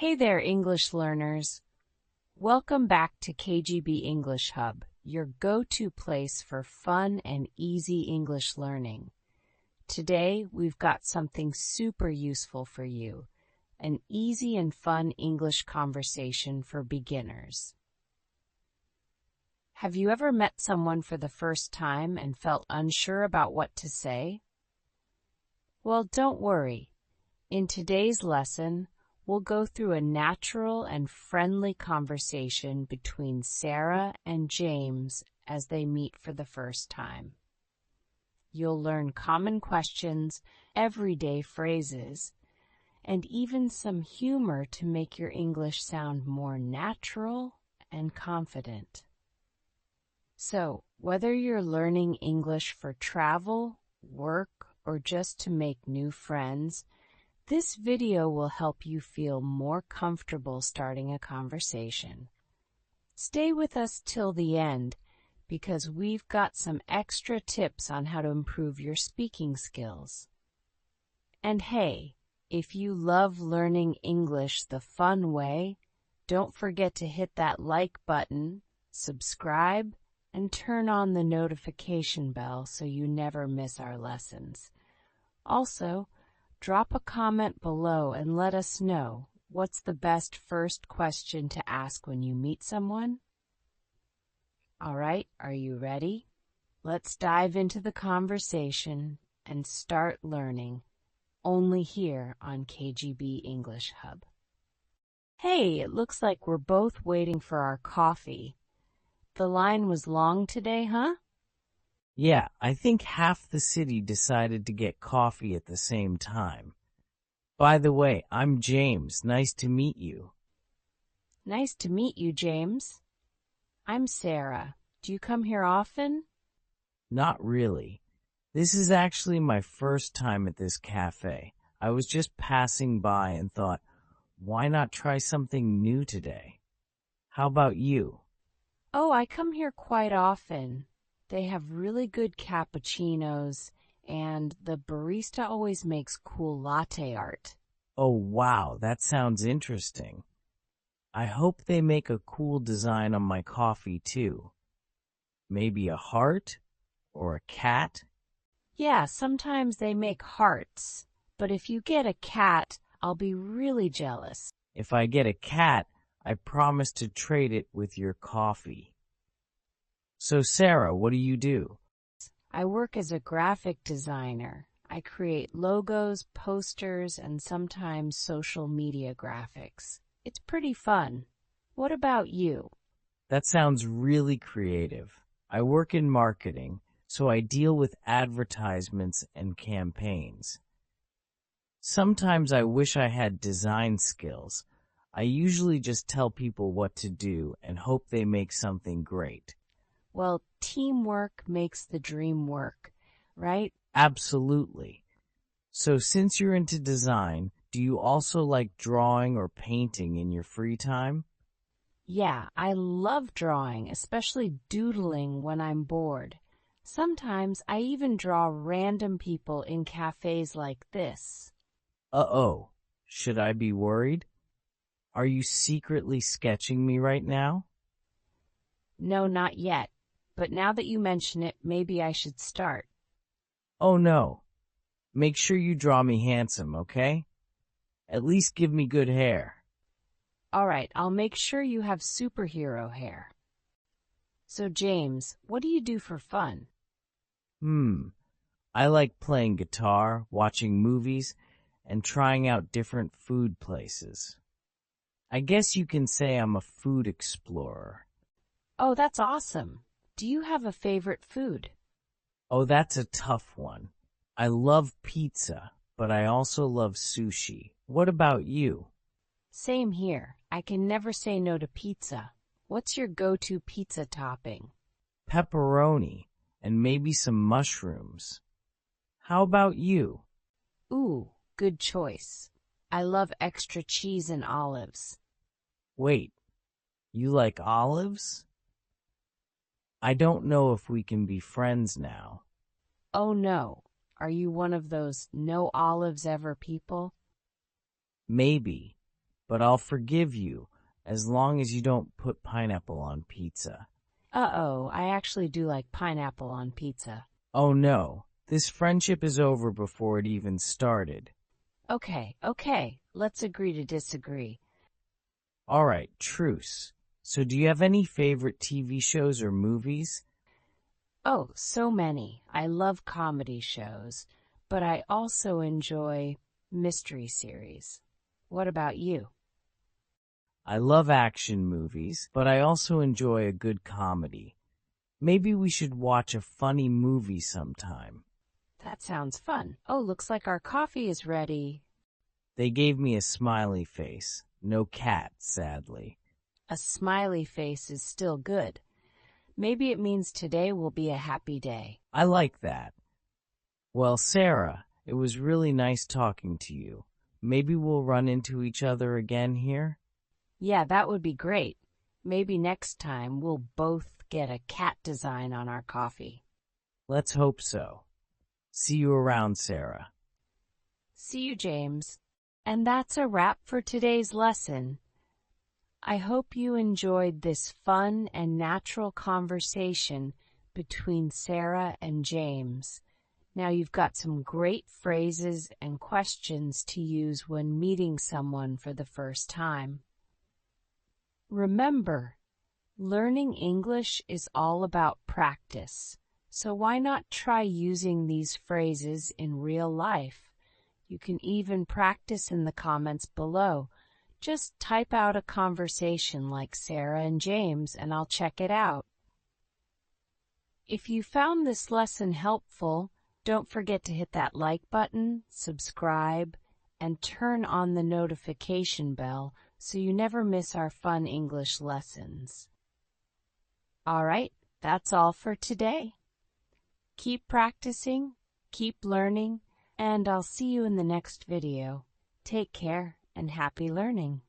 Hey there, English learners. Welcome back to KGB English Hub, your go-to place for fun and easy English learning. Today, we've got something super useful for you, an easy and fun English conversation for beginners. Have you ever met someone for the first time and felt unsure about what to say? Well, don't worry. In today's lesson, we'll go through a natural and friendly conversation between Sara and James as they meet for the first time. You'll learn common questions, everyday phrases, and even some humor to make your English sound more natural and confident. So, whether you're learning English for travel, work, or just to make new friends, this video will help you feel more comfortable starting a conversation. Stay with us till the end because we've got some extra tips on how to improve your speaking skills. And hey, if you love learning English the fun way, don't forget to hit that like button, subscribe, and turn on the notification bell so you never miss our lessons. Also, drop a comment below and let us know what's the best first question to ask when you meet someone. All right, are you ready? Let's dive into the conversation and start learning, only here on KGB English Hub. Hey, it looks like we're both waiting for our coffee. The line was long today, huh? Yeah, I think half the city decided to get coffee at the same time. By the way, I'm James. Nice to meet you. Nice to meet you, James. I'm Sara. Do you come here often? Not really. This is actually my first time at this cafe. I was just passing by and thought, why not try something new today? How about you? Oh, I come here quite often. They have really good cappuccinos, and the barista always makes cool latte art. Oh, wow, that sounds interesting. I hope they make a cool design on my coffee, too. Maybe a heart or a cat? Yeah, sometimes they make hearts, but if you get a cat, I'll be really jealous. If I get a cat, I promise to trade it with your coffee. So, Sara, what do you do? I work as a graphic designer. I create logos, posters, and sometimes social media graphics. It's pretty fun. What about you? That sounds really creative. I work in marketing, so I deal with advertisements and campaigns. Sometimes I wish I had design skills. I usually just tell people what to do and hope they make something great. Well, teamwork makes the dream work, right? Absolutely. So since you're into design, do you also like drawing or painting in your free time? Yeah, I love drawing, especially doodling when I'm bored. Sometimes I even draw random people in cafes like this. Uh-oh, should I be worried? Are you secretly sketching me right now? No, not yet. But now that you mention it, maybe I should start. Oh no. Make sure you draw me handsome, okay? At least give me good hair. All right, I'll make sure you have superhero hair. So, James, what do you do for fun? I like playing guitar, watching movies, and trying out different food places. I guess you can say I'm a food explorer. Oh, that's awesome. Do you have a favorite food? Oh, that's a tough one. I love pizza, but I also love sushi. What about you? Same here. I can never say no to pizza. What's your go-to pizza topping? Pepperoni, and maybe some mushrooms. How about you? Ooh, good choice. I love extra cheese and olives. Wait, you like olives? I don't know if we can be friends now. Oh no, are you one of those no olives ever people? Maybe. but I'll forgive you as long as you don't put pineapple on pizza. Uh-oh, I actually do like pineapple on pizza. Oh no, this friendship is over before it even started. Okay, let's agree to disagree. Alright, truce. So do you have any favorite TV shows or movies? Oh, so many. I love comedy shows, but I also enjoy mystery series. What about you? I love action movies, but I also enjoy a good comedy. Maybe we should watch a funny movie sometime. That sounds fun. Oh, looks like our coffee is ready. They gave me a smiley face. No cat, sadly. A smiley face is still good. Maybe it means today will be a happy day. I like that. Well, Sarah, it was really nice talking to you. Maybe we'll run into each other again here? Yeah, that would be great. Maybe next time we'll both get a cat design on our coffee. Let's hope so. See you around, Sarah. See you, James. And that's a wrap for today's lesson. I hope you enjoyed this fun and natural conversation between Sara and James. Now you've got some great phrases and questions to use when meeting someone for the first time. Remember, learning English is all about practice, so why not try using these phrases in real life? You can even practice in the comments below. Just type out a conversation like Sara and James and I'll check it out. If you found this lesson helpful, don't forget to hit that like button, subscribe, and turn on the notification bell so you never miss our fun English lessons. All right, that's all for today. Keep practicing, keep learning, and I'll see you in the next video. Take care and happy learning.